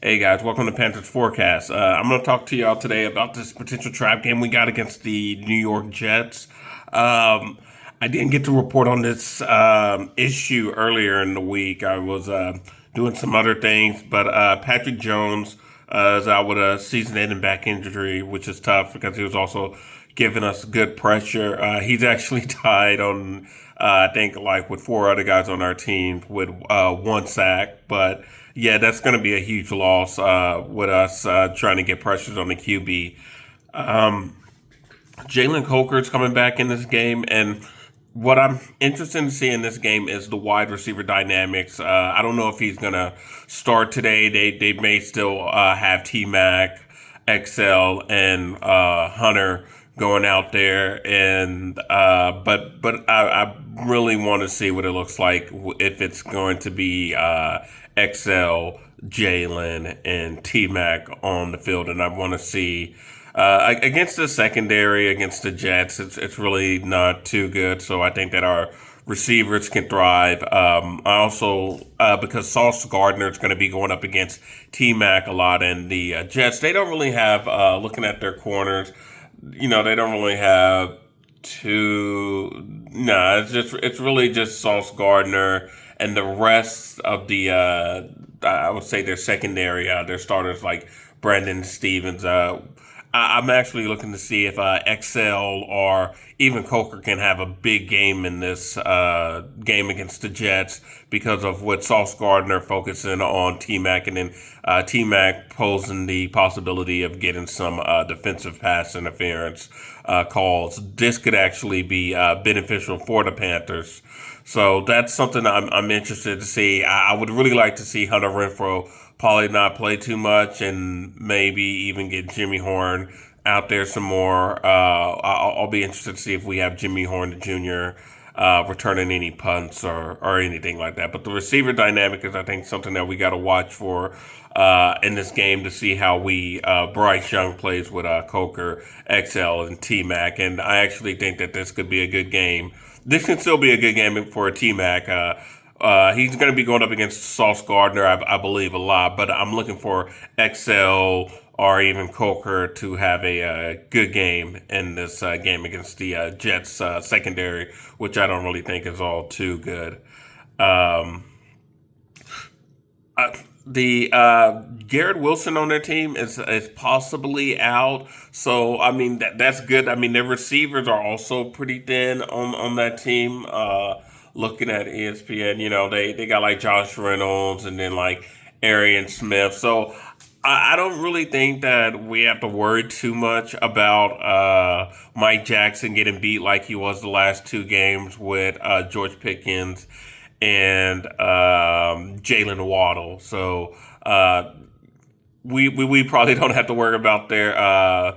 Hey guys, welcome to Panthers Forecast. I'm going to talk to y'all today about this potential trap game we got against the New York Jets. I didn't get to report on this issue earlier in the week. I was doing some other things, but Patrick Jones is out with a season-ending back injury, which is tough because he was also giving us good pressure. He's actually tied on, I think, like with four other guys on our team with one sack, but yeah, that's going to be a huge loss with us trying to get pressures on the QB. Jalen Coker's coming back in this game, and what I'm interested to see in this game is the wide receiver dynamics. I don't know if he's going to start today. They may still have T Mac, XL, and Hunter going out there, and but I really want to see what it looks like if it's going to be XL, Jalen, and T Mac on the field, and I want to see. Against the secondary, against the Jets, it's really not too good. So I think that our receivers can thrive. I also because Sauce Gardner is going to be going up against T Mac a lot, and the Jets they don't really have looking at their corners. They don't really have two. No, it's really just Sauce Gardner and the rest of the. I would say their secondary, their starters like Brandon Stevens. I'm actually looking to see if XL or even Coker can have a big game in this game against the Jets because of what Sauce Gardner focusing on T Mac and then T Mac posing the possibility of getting some defensive pass interference calls. This could actually be beneficial for the Panthers. So that's something I'm interested to see. I would really like to see Hunter Renfro probably not play too much and maybe even get Jimmy Horn out there some more. I'll be interested to see if we have Jimmy Horn Jr. Returning any punts or anything like that. But the receiver dynamic is, I think, something that we got to watch for in this game to see how Bryce Young plays with Coker, XL, and T Mac. And I actually think that this could be a good game. This can still be a good game for a T Mac. He's going to be going up against Sauce Gardner, I believe, a lot, but I'm looking for XL or even Coker to have a good game in this game against the Jets secondary, which I don't really think is all too good. Um, the Garrett Wilson on their team is possibly out, so I mean that's good. I mean their receivers are also pretty thin on that team. Looking at ESPN, they got like Josh Reynolds and then like Arian Smith. So I don't really think that we have to worry too much about Mike Jackson getting beat like he was the last two games with George Pickens and Jalen Waddle. So we probably don't have to worry about their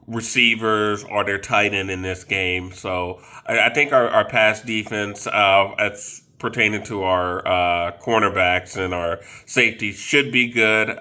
receivers or their tight end in this game. So I think our pass defense, as pertaining to our cornerbacks and our safeties, should be good.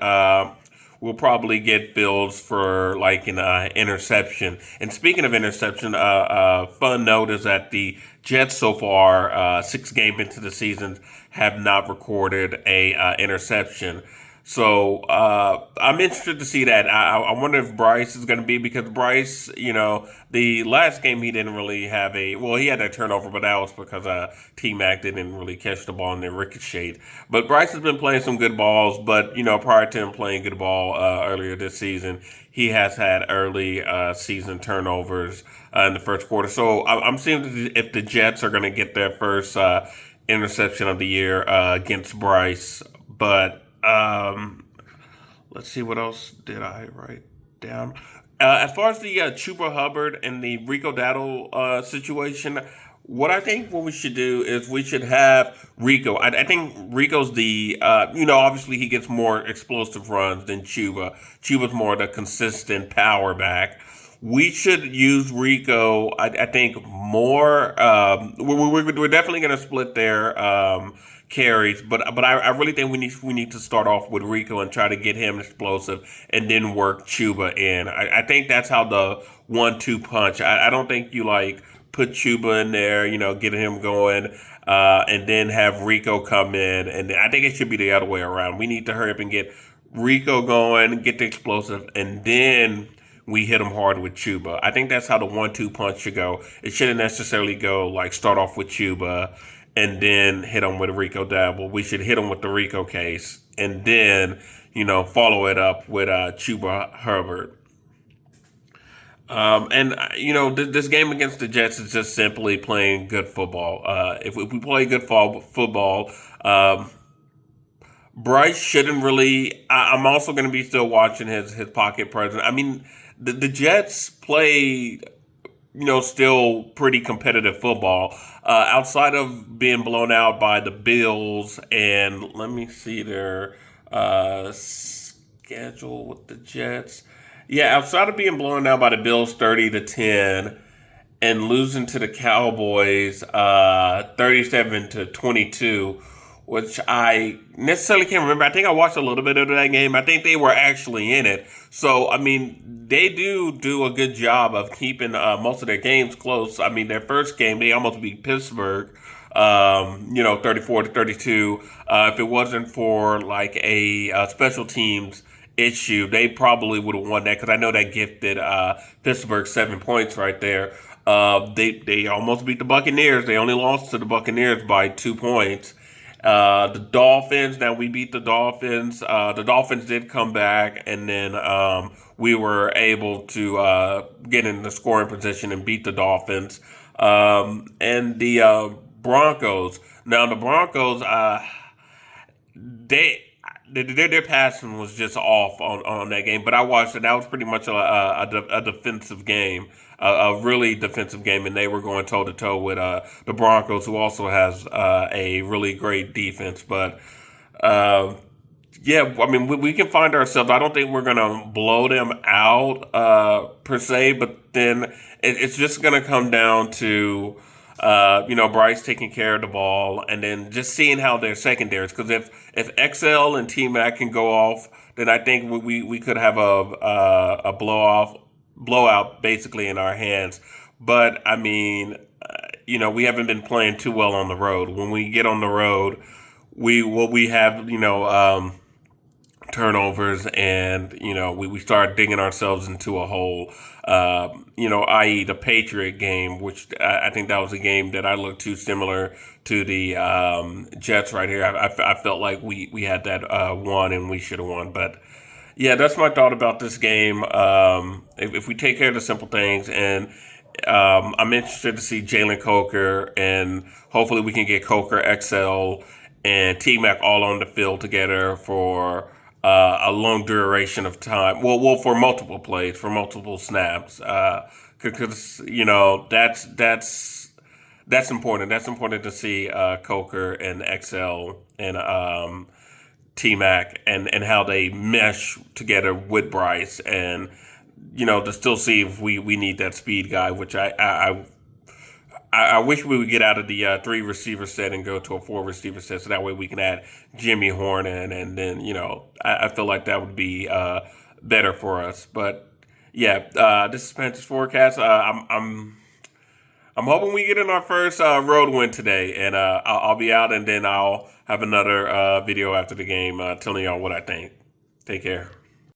We'll probably get Fields for like an interception. And speaking of interception, fun note is that the Jets so far, 6 games into the season, have not recorded a interception. So I'm interested to see that. I wonder if Bryce is going to be because Bryce, the last game he didn't really have he had a turnover, but that was because T Mac didn't really catch the ball and then ricocheted. But Bryce has been playing some good balls, but prior to him playing good ball earlier this season, he has had early season turnovers in the first quarter. So I'm seeing if the Jets are going to get their first interception of the year against Bryce, but. Let's see what else did I write down. As far as the Chuba Hubbard and the Rico Dowdle situation, what we should do is we should have Rico. I think Rico's obviously he gets more explosive runs than Chuba. Chuba's more the consistent power back. We should use Rico, I think, more. We're definitely going to split their carries, but I really think we need to start off with Rico and try to get him explosive, and then work Chuba in. I think that's how the 1-2 punch. I don't think you like put Chuba in there, get him going, and then have Rico come in. And I think it should be the other way around. We need to hurry up and get Rico going, get the explosive, and then we hit him hard with Chuba. I think that's how the 1-2 punch should go. It shouldn't necessarily go like start off with Chuba and then hit him with a Rico dabble. We should hit him with the Rico case and then, follow it up with Chuba Herbert. This game against the Jets is just simply playing good football. If we play good football, Bryce shouldn't really. I'm also going to be still watching his pocket presence. I mean, the Jets play, still pretty competitive football. Outside of being blown out by the Bills, and let me see their schedule with the Jets. Yeah, outside of being blown out by the Bills 30-10 and losing to the Cowboys 37-22, which I necessarily can't remember. I think I watched a little bit of that game. I think they were actually in it. So, I mean, they do a good job of keeping most of their games close. I mean, their first game, they almost beat Pittsburgh, 34-32. If it wasn't for like a special teams issue, they probably would have won that because I know that gifted Pittsburgh 7 points right there. They almost beat the Buccaneers. They only lost to the Buccaneers by 2 points. The Dolphins. Now we beat the Dolphins. The Dolphins did come back, and then we were able to get in the scoring position and beat the Dolphins. And the Broncos. Now the Broncos, they their passing was just off on that game. But I watched it. That was pretty much a defensive game, a really defensive game, and they were going toe to toe with the Broncos, who also has a really great defense. But yeah, I mean, we can find ourselves. I don't think we're gonna blow them out per se, but then it's just gonna come down to Bryce taking care of the ball, and then just seeing how their secondaries. Because if XL and T Mac can go off, then I think we could have a blowout basically in our hands. But I mean, we haven't been playing too well on the road. When we get on the road, we have turnovers, and we start digging ourselves into a hole. I.e. the Patriot game, which I think that was a game that I looked too similar to the Jets right here. I felt like we had that one and we should have won. But yeah, that's my thought about this game. If we take care of the simple things, and I'm interested to see Jalen Coker, and hopefully we can get Coker, XL, and T Mac all on the field together for a long duration of time. Well, for multiple plays, for multiple snaps, because that's important. That's important to see Coker and XL and T Mac and how they mesh together with Bryce, and to still see if we need that speed guy, which I wish we would get out of the three receiver set and go to a four receiver set, so that way we can add Jimmy Horn in, and then I feel like that would be better for us. But yeah, this is Panthers forecast. I'm hoping we get in our first road win today, and I'll be out, and then I'll have another video after the game telling y'all what I think. Take care.